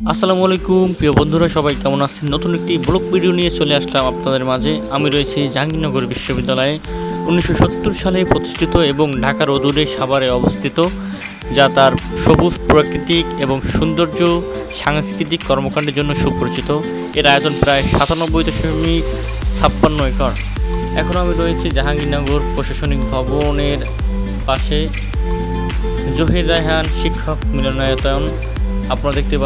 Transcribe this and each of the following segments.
আসসালামু আলাইকুম প্রিয় বন্ধুরা, সবাই কেমন আছেন? নতুন একটি ব্লগ ভিডিও নিয়ে চলে আসলাম আপনাদের মাঝে। আমি রয়েছি জাহাঙ্গীরনগর বিশ্ববিদ্যালয়ে। 1970 সালে প্রতিষ্ঠিত এবং ঢাকার অদূরে সাভারে অবস্থিত, যা তার সবুজ প্রাকৃতিক এবং সৌন্দর্য সাংস্কৃতিক কর্মকাণ্ডের জন্য সুপরিচিত। এর আয়তন প্রায় 97.56 একর। এখন আমি রয়েছি জাহাঙ্গীরনগর প্রশাসনিক ভবনের পাশে, জহির রায়হান শিক্ষক মিলনায়তন। আপনারা দেখতে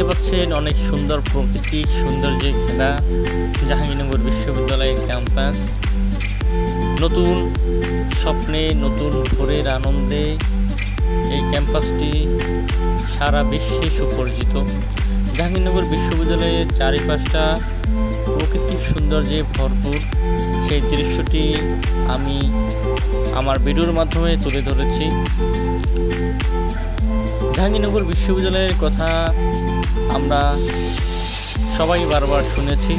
পাচ্ছেন অনেক সুন্দর প্রকৃতিক সৌন্দর্যে ঘেরা জাহাঙ্গীরনগর বিশ্ববিদ্যালয়ের ক্যাম্পাস। নতুন স্বপ্নে, নতুন ভোরের আনন্দে এই ক্যাম্পাসটি সারা বিশ্বে সুপরিচিত। জাহাঙ্গীরনগর বিশ্ববিদ্যালয়ের চারিপাশটা প্রাকৃতিক সৌন্দর্যে ভরপুর। সেই দৃশ্যটি আমি আমার ভিডিওর মাধ্যমে তুলে ধরেছি। জাহাঙ্গীরনগর বিশ্ববিদ্যালয়ের কথা আমরা সবাই বারবার শুনেছি।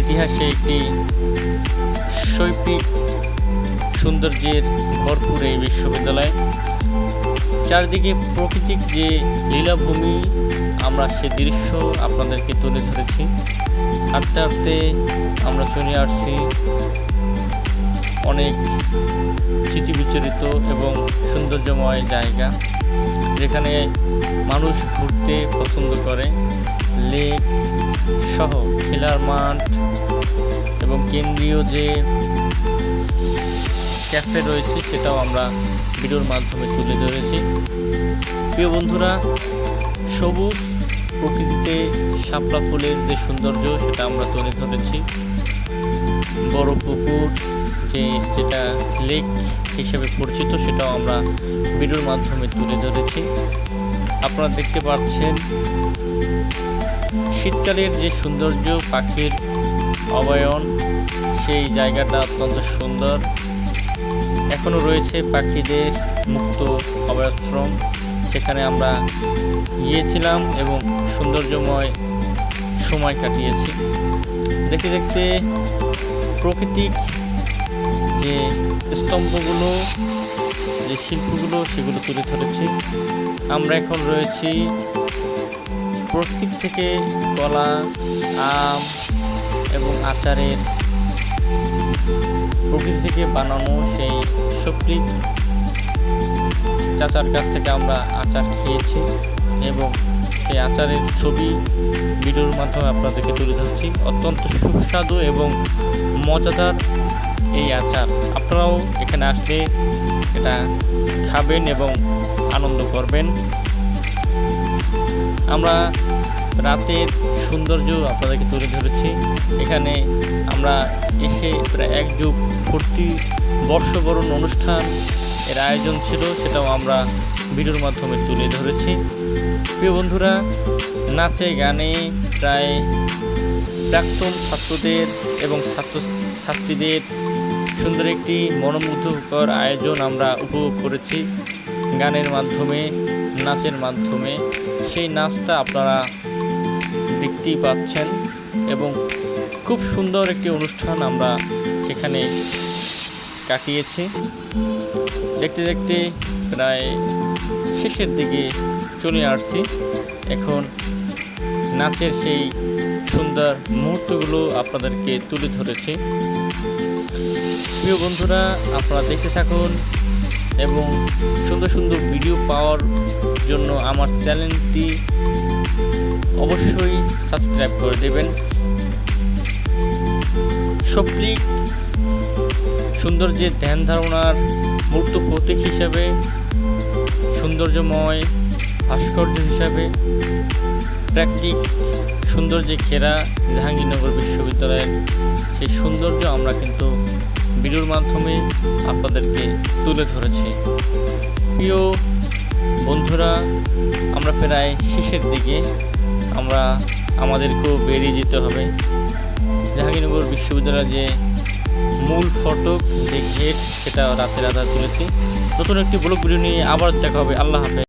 ইতিহাসে একটি শৈল্পিক সৌন্দর্যের ভরপুর এই বিশ্ববিদ্যালয়। চারদিকে প্রাকৃতিক যে লীলাভূমি, আমরা সে দৃশ্য আপনাদেরকে তুলে ধরেছি। হাঁটতে হাঁটতে আমরা চলে আসছি অনেক স্মৃতিবিচরিত এবং সৌন্দর্যময় জায়গা, যেখানে মানুষ ঘুরতে পছন্দ করে। লেক সহ খেলার মাঠ এবং কেন্দ্রীয় যে ক্যাফে রয়েছে, সেটাও আমরা ভিডিওর মাধ্যমে তুলে ধরেছি। প্রিয় বন্ধুরা, সবুজ প্রকৃতিতে শাপলা ফুলের যে সৌন্দর্য, সেটা আমরা তুলে ধরেছি। বড় পুকুর যেটা লেক হিসেবে পরিচিত, সেটাও আমরা ভিডিওর মাধ্যমে তুলে ধরেছি। আপনারা দেখতে পাচ্ছেন শীতকালের যে সৌন্দর্য, পাখির অভয়ারণ্য, সেই জায়গাটা অত্যন্ত সুন্দর। এখনও রয়েছে পাখিদের মুক্ত অভয়াশ্রম, সেখানে আমরা গিয়েছিলাম এবং সৌন্দর্যময় সময় কাটিয়েছি। দেখতে দেখতে প্রাকৃতিক যে স্তম্ভগুলো, যে শিল্পগুলো, সেগুলো তুলে ধরেছি। আমরা এখন রয়েছি প্রকৃতি থেকে কলা, আম এবং আচারের, প্রকৃতি থেকে বানানো সেই সপ্রিক চাচার কাছ থেকে আমরা আচার খেয়েছি এবং সেই আচারের ছবি ভিডিওর মাধ্যমে আপনাদেরকে তুলে ধরছি। অত্যন্ত সুস্বাদু এবং মজাদার এই আচার। আপনারাও এখানে আসলে এটা খাবেন এবং আনন্দ করবেন। আমরা রাতের সৌন্দর্য আপনাদেরকে তুলে ধরেছি। এখানে আমরা এসে প্রায় এক যুগ ভর্তি বর্ষবরণ অনুষ্ঠান এর আয়োজন ছিল, সেটাও আমরা ভিডিওর মাধ্যমে তুলে ধরেছি। প্রিয় বন্ধুরা, নাচে গানে প্রায় প্রাক্তন ছাত্রদের এবং ছাত্রছাত্রীদের সুন্দর একটি মনোমুগ্ধকর আয়োজন আমরা উপভোগ করেছি গানের মাধ্যমে, নাচের মাধ্যমে। সেই নাচটা আপনারা দেখতেই পাচ্ছেন এবং খুব সুন্দর একটি অনুষ্ঠান আমরা সেখানে কাটিয়েছি। দেখতে দেখতে প্রায় শেষের দিকে চলে আসছি। এখন নাচের সেই সুন্দর মুহূর্তগুলো আপনাদেরকে তুলে ধরেছি। প্রিয় বন্ধুরা, আপনারা দেখতে থাকুন এবং সুন্দর সুন্দর ভিডিও পাওয়ার জন্য আমার চ্যানেলটি অবশ্যই সাবস্ক্রাইব করে দেবেন। সপ্রিক সৌন্দর্যের ধ্যান ধারণার মূর্ত প্রতীক হিসাবে, সৌন্দর্যময় ভাস্কর্য হিসাবে প্রাকৃতিক সৌন্দর্যে ঘেরা জাহাঙ্গীরনগর বিশ্ববিদ্যালয়ের সেই সৌন্দর্য আমরা কিন্তু ভিডিওর মাধ্যমে আপনাদেরকে তুলে ধরেছি। প্রিয় বন্ধুরা, আমরা প্রায় শেষের দিকে, আমাদেরকেও বেরিয়ে যেতে হবে। জাহাঙ্গীরনগর বিশ্ববিদ্যালয়ের যে মূল ফটক, যে গেট, সেটা রাতের আধার তুলেছি। নতুন একটি ব্লগ ভিডিও নিয়ে আবার দেখা হবে। আল্লাহ হাফেজ।